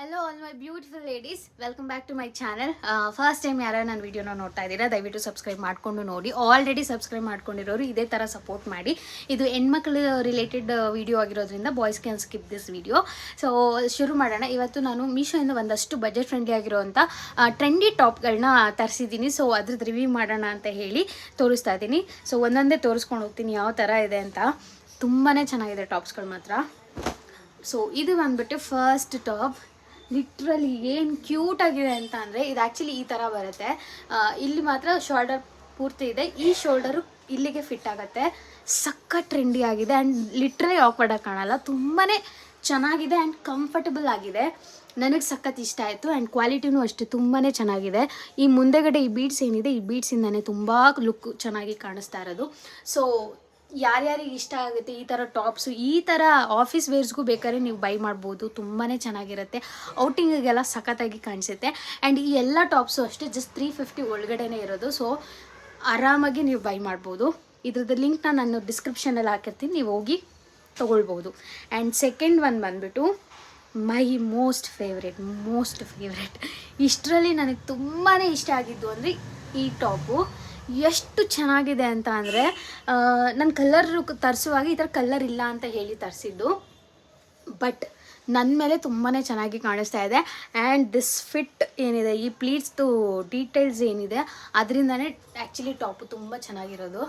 Hello all my beautiful ladies, welcome back to my channel. First time ಯಾರು ನನ್ನ ವಿಡಿಯೋನ ನೋಡ್ತಾ ಇದ್ದೀರಾ, ದಯವಿಟ್ಟು ಸಬ್ಸ್ಕ್ರೈಬ್ ಮಾಡಿಕೊಂಡು ನೋಡಿ. ಆಲ್ರೆಡಿ ಸಬ್ಸ್ಕ್ರೈಬ್ ಮಾಡ್ಕೊಂಡಿರೋರು ಇದೇ ಥರ ಸಪೋರ್ಟ್ ಮಾಡಿ. ಇದು ಹೆಣ್ಮಕ್ಳು ರಿಲೇಟೆಡ್ ವಿಡಿಯೋ ಆಗಿರೋದ್ರಿಂದ boys can skip this video. So ಶುರು ಮಾಡೋಣ. ಇವತ್ತು ನಾನು ಮೀಶೋಯಿಂದ ಒಂದಷ್ಟು ಬಜೆಟ್ ಫ್ರೆಂಡ್ಲಿ ಆಗಿರೋವಂಥ ಟ್ರೆಂಡಿ ಟಾಪ್ಗಳನ್ನ ತರಿಸಿದ್ದೀನಿ. ಸೊ ಅದ್ರದ್ದು ರಿವ್ಯೂ ಮಾಡೋಣ ಅಂತ ಹೇಳಿ ತೋರಿಸ್ತಾ ಇದ್ದೀನಿ. ಸೊ ಒಂದೊಂದೇ ತೋರಿಸ್ಕೊಂಡು ಹೋಗ್ತೀನಿ ಯಾವ ಥರ ಇದೆ ಅಂತ. ತುಂಬಾ ಚೆನ್ನಾಗಿದೆ ಟಾಪ್ಸ್ಗಳು ಮಾತ್ರ. ಸೊ ಇದು ಬಂದ್ಬಿಟ್ಟು ಫಸ್ಟ್ ಟಾಪ್. ಲಿಟ್ರಲಿ ಏನು ಕ್ಯೂಟ್ ಆಗಿದೆ ಅಂತ ಅಂದರೆ, ಇದು ಆ್ಯಕ್ಚುಲಿ ಈ ಥರ ಬರುತ್ತೆ. ಇಲ್ಲಿ ಮಾತ್ರ ಶೋಲ್ಡರ್ ಪೂರ್ತಿ ಇದೆ, ಈ ಶೋಲ್ಡರು ಇಲ್ಲಿಗೆ ಫಿಟ್ ಆಗುತ್ತೆ. ಸಖತ್ ಟ್ರೆಂಡಿ ಆಗಿದೆ ಆ್ಯಂಡ್ ಲಿಟ್ರಲಿ ಆಕ್ವರ್ಡಾಗಿ ಕಾಣಲ್ಲ. ತುಂಬಾ ಚೆನ್ನಾಗಿದೆ ಆ್ಯಂಡ್ ಕಂಫರ್ಟಬಲ್ ಆಗಿದೆ. ನನಗೆ ಸಖತ್ ಇಷ್ಟ ಆಯಿತು ಆ್ಯಂಡ್ ಕ್ವಾಲಿಟಿನೂ ಅಷ್ಟೇ ತುಂಬಾ ಚೆನ್ನಾಗಿದೆ. ಈ ಮುಂದೆಗಡೆ ಈ ಬೀಡ್ಸ್ ಏನಿದೆ, ಈ ಬೀಡ್ಸಿಂದನೇ ತುಂಬ ಲುಕ್ ಚೆನ್ನಾಗಿ ಕಾಣಿಸ್ತಾ ಇರೋದು. ಸೊ ಯಾರ್ಯಾರಿಗೆ ಇಷ್ಟ ಆಗುತ್ತೆ ಈ ಥರ ಟಾಪ್ಸು, ಈ ಥರ ಆಫೀಸ್ ವೇರ್ಸ್ಗೂ ಬೇಕಾದ್ರೆ ನೀವು ಬೈ ಮಾಡ್ಬೋದು. ತುಂಬಾ ಚೆನ್ನಾಗಿರುತ್ತೆ, ಔಟಿಂಗಿಗೆಲ್ಲ ಸಖತ್ತಾಗಿ ಕಾಣಿಸುತ್ತೆ. ಆ್ಯಂಡ್ ಈ ಎಲ್ಲ ಟಾಪ್ಸು ಅಷ್ಟೇ ಜಸ್ಟ್ 350 ಒಳಗಡೆನೇ ಇರೋದು. ಸೊ ಆರಾಮಾಗಿ ನೀವು ಬೈ ಮಾಡ್ಬೋದು. ಇದ್ರದ್ದು ಲಿಂಕ್ನ ನಾನು ಡಿಸ್ಕ್ರಿಪ್ಷನಲ್ಲಿ ಹಾಕಿರ್ತೀನಿ, ನೀವು ಹೋಗಿ ತೊಗೊಳ್ಬೋದು. ಆ್ಯಂಡ್ ಸೆಕೆಂಡ್ ಒನ್ ಬಂದುಬಿಟ್ಟು ಮೈ ಮೋಸ್ಟ್ ಫೇವ್ರೆಟ್. ಇಷ್ಟರಲ್ಲಿ ನನಗೆ ತುಂಬಾ ಇಷ್ಟ ಆಗಿದ್ದು ಅಂದರೆ ಈ ಟಾಪು. ಎಷ್ಟು ಚೆನ್ನಾಗಿದೆ ಅಂತ ಅಂದರೆ, ನನ್ನ ಕಲರ್ ತರಿಸುವಾಗ ಈ ಥರ ಕಲರ್ ಇಲ್ಲ ಅಂತ ಹೇಳಿ ತರಿಸಿದ್ದು, ಬಟ್ ನನ್ನ ಮೇಲೆ ತುಂಬಾ ಚೆನ್ನಾಗಿ ಕಾಣಿಸ್ತಾ ಇದೆ. ಆ್ಯಂಡ್ ದಿಸ್ ಫಿಟ್ ಏನಿದೆ, ಈ ಪ್ಲೀಟ್ಸ್ದು ಡೀಟೇಲ್ಸ್ ಏನಿದೆ, ಅದರಿಂದನೇ ಆ್ಯಕ್ಚುಲಿ ಟಾಪು ತುಂಬ ಚೆನ್ನಾಗಿರೋದು.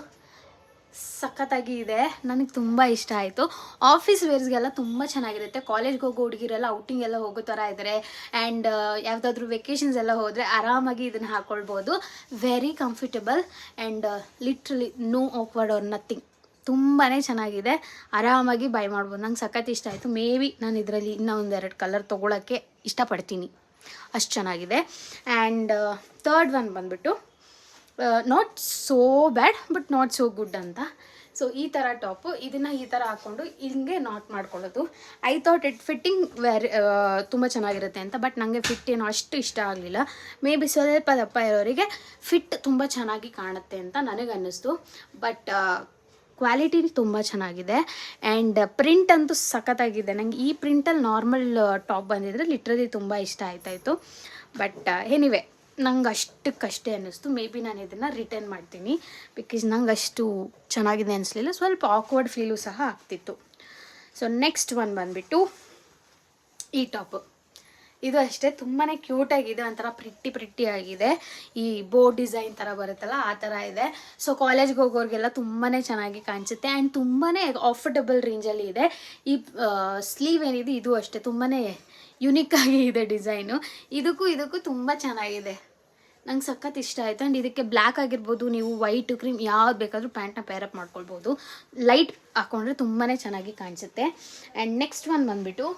ಸಖತ್ತಾಗಿ ಇದೆ, ನನಗೆ ತುಂಬ ಇಷ್ಟ ಆಯಿತು. ಆಫೀಸ್ ವೇರ್ಸ್ಗೆಲ್ಲ ತುಂಬ ಚೆನ್ನಾಗಿರುತ್ತೆ. ಕಾಲೇಜ್ಗೆ ಹೋಗೋ ಹುಡುಗಿರೆಲ್ಲ ಔಟಿಂಗ್ ಎಲ್ಲ ಹೋಗೋ ಥರ ಇದ್ದಾರೆ ಆ್ಯಂಡ್ ಯಾವುದಾದ್ರೂ ವೆಕೇಷನ್ಸ್ ಎಲ್ಲ ಹೋದರೆ ಆರಾಮಾಗಿ ಇದನ್ನು ಹಾಕ್ಕೊಳ್ಬೋದು. Very comfortable and literally no awkward or nothing. ತುಂಬಾ ಚೆನ್ನಾಗಿದೆ, ಆರಾಮಾಗಿ ಬೈ ಮಾಡ್ಬೋದು. ನಂಗೆ ಸಖತ್ ಇಷ್ಟ ಆಯಿತು. ಮೇ ಬಿ ನಾನು ಇದರಲ್ಲಿ ಇನ್ನೂ ಒಂದೆರಡು ಕಲರ್ ತೊಗೊಳಕ್ಕೆ ಇಷ್ಟಪಡ್ತೀನಿ, ಅಷ್ಟು ಚೆನ್ನಾಗಿದೆ. ಆ್ಯಂಡ್ ಥರ್ಡ್ ಒನ್ ಬಂದುಬಿಟ್ಟು not so bad but not so good ಅಂತ. ಸೊ ಈ ಥರ ಟಾಪು, ಇದನ್ನು ಈ ಥರ ಹಾಕ್ಕೊಂಡು ಹಿಂಗೆ ನಾಟ್ ಮಾಡ್ಕೊಳ್ಳೋದು. ಐ ಥಾಟ್ ಇಟ್ ಫಿಟ್ಟಿಂಗ್ ತುಂಬ ಚೆನ್ನಾಗಿರುತ್ತೆ ಅಂತ, ಬಟ್ ನನಗೆ ಫಿಟ್ ಏನೋ ಅಷ್ಟು ಇಷ್ಟ ಆಗಲಿಲ್ಲ. ಮೇ ಬಿ ಸ್ವಲ್ಪ ದಪ್ಪ ಇರೋರಿಗೆ ಫಿಟ್ ತುಂಬ ಚೆನ್ನಾಗಿ ಕಾಣುತ್ತೆ ಅಂತ ನನಗೆ ಅನ್ನಿಸ್ತು. ಬಟ್ ಕ್ವಾಲಿಟಿ ತುಂಬ ಚೆನ್ನಾಗಿದೆ ಆ್ಯಂಡ್ ಪ್ರಿಂಟ್ ಅಂತೂ ಸಖತ್ತಾಗಿದೆ. ನನಗೆ ಈ ಪ್ರಿಂಟಲ್ಲಿ ನಾರ್ಮಲ್ ಟಾಪ್ ಬಂದಿದ್ರೆ ಲಿಟ್ರಲಿ ತುಂಬ ಇಷ್ಟ ಆಯ್ತಾಯಿತ್ತು. ಬಟ್ ಎನಿವೆ ನಂಗೆ ಅಷ್ಟಕ್ಕಷ್ಟೇ ಅನ್ನಿಸ್ತು. ಮೇ ಬಿ ನಾನು ಇದನ್ನು ರಿಟರ್ನ್ ಮಾಡ್ತೀನಿ, ಬಿಕಾಸ್ ನಂಗೆ ಅಷ್ಟು ಚೆನ್ನಾಗಿದೆ ಅನಿಸ್ಲಿಲ್ಲ. ಸ್ವಲ್ಪ ಆಕ್ವರ್ಡ್ ಫೀಲು ಸಹ ಆಗ್ತಿತ್ತು. ಸೊ ನೆಕ್ಸ್ಟ್ ಒನ್ ಬಂದುಬಿಟ್ಟು ಈ ಟಾಪು. ಇದು ಅಷ್ಟೇ ತುಂಬಾ ಕ್ಯೂಟಾಗಿದೆ, ಒಂಥರ ಪ್ರಿಟ್ಟಿ ಆಗಿದೆ. ಈ ಬೋರ್ಡ್ ಡಿಸೈನ್ ಥರ ಬರುತ್ತಲ್ಲ ಆ ಥರ ಇದೆ. ಸೊ ಕಾಲೇಜ್ಗೆ ಹೋಗೋರಿಗೆಲ್ಲ ತುಂಬಾ ಚೆನ್ನಾಗಿ ಕಾಣಿಸುತ್ತೆ ಆ್ಯಂಡ್ ತುಂಬಾ ಅಫೋರ್ಡಬಲ್ ರೇಂಜಲ್ಲಿ ಇದೆ. ಈ ಸ್ಲೀವ್ ಏನಿದೆ ಇದು ಅಷ್ಟೇ ತುಂಬಾ ಯುನಿಕ್ಕಾಗಿ ಇದೆ ಡಿಸೈನು. ಇದಕ್ಕೂ ತುಂಬ ಚೆನ್ನಾಗಿದೆ, ನಂಗೆ ಸಖತ್ ಇಷ್ಟ ಆಯಿತು. ಆ್ಯಂಡ್ ಇದಕ್ಕೆ ಬ್ಲ್ಯಾಕ್ ಆಗಿರ್ಬೋದು, ನೀವು ವೈಟ್ ಕ್ರೀಮ್ ಯಾವ್ದು ಬೇಕಾದರೂ ಪ್ಯಾಂಟ್ನ ಪೇರಪ್ ಮಾಡ್ಕೊಳ್ಬೋದು. ಲೈಟ್ ಹಾಕ್ಕೊಂಡ್ರೆ ತುಂಬಾ ಚೆನ್ನಾಗಿ ಕಾಣಿಸುತ್ತೆ. ಆ್ಯಂಡ್ ನೆಕ್ಸ್ಟ್ ಒನ್ ಬಂದುಬಿಟ್ಟು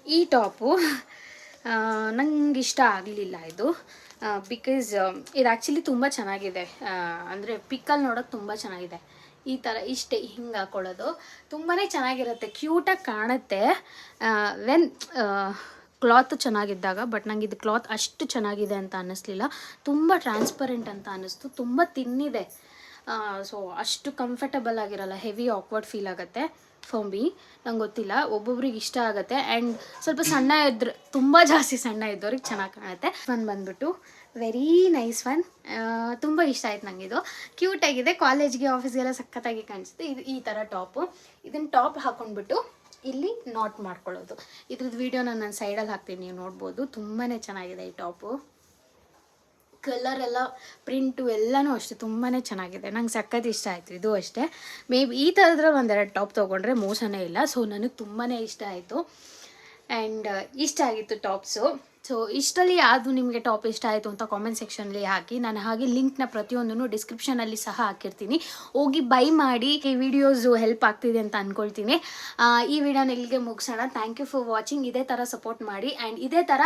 ಈ ಟಾಪು. ನಂಗೆ ಇಷ್ಟ ಆಗಲಿಲ್ಲ ಇದು, ಬಿಕಾಸ್ ಇದು ಆ್ಯಕ್ಚುಲಿ ತುಂಬ ಚೆನ್ನಾಗಿದೆ. ಅಂದರೆ ಪಿಕ್ಕಲ್ಲಿ ನೋಡೋಕ್ಕೆ ತುಂಬ ಚೆನ್ನಾಗಿದೆ. ಈ ಥರ ಇಷ್ಟೇ ಹಿಂಗೆ ಹಾಕ್ಕೊಳ್ಳೋದು ತುಂಬಾ ಚೆನ್ನಾಗಿರುತ್ತೆ, ಕ್ಯೂಟಾಗಿ ಕಾಣುತ್ತೆ ವೆನ್ ಕ್ಲಾತ್ ಚೆನ್ನಾಗಿದ್ದಾಗ. ಬಟ್ ನಂಗೆ ಇದು ಕ್ಲಾತ್ ಅಷ್ಟು ಚೆನ್ನಾಗಿದೆ ಅಂತ ಅನ್ನಿಸ್ಲಿಲ್ಲ. ತುಂಬ ಟ್ರಾನ್ಸ್ಪರೆಂಟ್ ಅಂತ ಅನ್ನಿಸ್ತು, ತುಂಬ ತಿನ್ನಿದೆ. ಸೊ ಅಷ್ಟು ಕಂಫರ್ಟಬಲ್ ಆಗಿರಲ್ಲ, ಹೆವಿ ಆಕ್ವರ್ಡ್ ಫೀಲ್ ಆಗುತ್ತೆ ಫಾರ್ ಮೀ. ನಂಗೆ ಗೊತ್ತಿಲ್ಲ, ಒಬ್ಬೊಬ್ರಿಗೆ ಇಷ್ಟ ಆಗುತ್ತೆ. ಆ್ಯಂಡ್ ಸ್ವಲ್ಪ ಸಣ್ಣ ಇದ್ರೆ, ತುಂಬ ಜಾಸ್ತಿ ಸಣ್ಣ ಇದ್ದವ್ರಿಗೆ ಚೆನ್ನಾಗಿ ಕಾಣುತ್ತೆ. ಒನ್ ಬಂದುಬಿಟ್ಟು ವೆರಿ ನೈಸ್ ಒನ್. ತುಂಬ ಇಷ್ಟ ಆಯ್ತು ನನಗೆ. ಇದು ಕ್ಯೂಟಾಗಿದೆ, ಕಾಲೇಜ್ಗೆ ಆಫೀಸ್ಗೆಲ್ಲ ಸಖತ್ತಾಗಿ ಕಾಣಿಸುತ್ತೆ. ಇದು ಈ ಥರ ಟಾಪು. ಇದನ್ನು ಟಾಪ್ ಹಾಕ್ಕೊಂಡ್ಬಿಟ್ಟು ಇಲ್ಲಿ ನಾಟ್ ಮಾಡ್ಕೊಳ್ಳೋದು. ಇದ್ರದ್ದು ವೀಡಿಯೋನ ನಾನು ಸೈಡಲ್ಲಿ ಹಾಕ್ತೀನಿ, ನೀವು ನೋಡ್ಬೋದು. ತುಂಬಾ ಚೆನ್ನಾಗಿದೆ ಈ ಟಾಪು. ಕಲರ್ ಎಲ್ಲ ಪ್ರಿಂಟು ಎಲ್ಲನೂ ಅಷ್ಟೇ ತುಂಬಾ ಚೆನ್ನಾಗಿದೆ, ನಂಗೆ ಸಖತ್ ಇಷ್ಟ ಆಯಿತು. ಇದು ಅಷ್ಟೇ, ಮೇ ಬಿ ಈ ಥರದ್ರ ಒಂದೆರಡು ಟಾಪ್ ತೊಗೊಂಡ್ರೆ ಮೋಸನೇ ಇಲ್ಲ. ಸೊ ನನಗೆ ತುಂಬಾ ಇಷ್ಟ ಆಯಿತು ಆ್ಯಂಡ್ ಇಷ್ಟ ಆಗಿತ್ತು ಟಾಪ್ಸು. ಸೊ ಇಷ್ಟರಲ್ಲಿ ಯಾವುದು ನಿಮಗೆ ಟಾಪ್ ಇಷ್ಟ ಆಯಿತು ಅಂತ ಕಾಮೆಂಟ್ ಸೆಕ್ಷನಲ್ಲಿ ಹಾಕಿ. ನಾನು ಹಾಗೆ ಲಿಂಕ್ನ ಪ್ರತಿಯೊಂದನ್ನು ಡಿಸ್ಕ್ರಿಪ್ಷನಲ್ಲಿ ಸಹ ಹಾಕಿರ್ತೀನಿ, ಹೋಗಿ ಬೈ ಮಾಡಿ. ಈ ವಿಡಿಯೋಸು ಹೆಲ್ಪ್ ಆಗ್ತಿದೆ ಅಂತ ಅಂದ್ಕೊಳ್ತೀನಿ. ಈ ವಿಡಿಯೋನ ಇಲ್ಲಿಗೆ ಮುಗಿಸೋಣ. Thank you for watching. ಇದೇ ಥರ ಸಪೋರ್ಟ್ ಮಾಡಿ ಆ್ಯಂಡ್ ಇದೇ ಥರ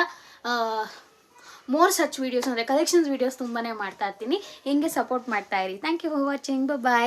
ಮೋರ್ ಸಚ್ ವೀಡಿಯೋಸ್ ಅಂದರೆ ಕಲೆಕ್ಷನ್ಸ್ ವೀಡಿಯೋಸ್ ತುಂಬಾ ಮಾಡ್ತಾ ಇರ್ತೀನಿ. ಹಿಂಗೆ ಸಪೋರ್ಟ್ ಮಾಡ್ತಾ ಇರಿ. Thank you for watching. Bye.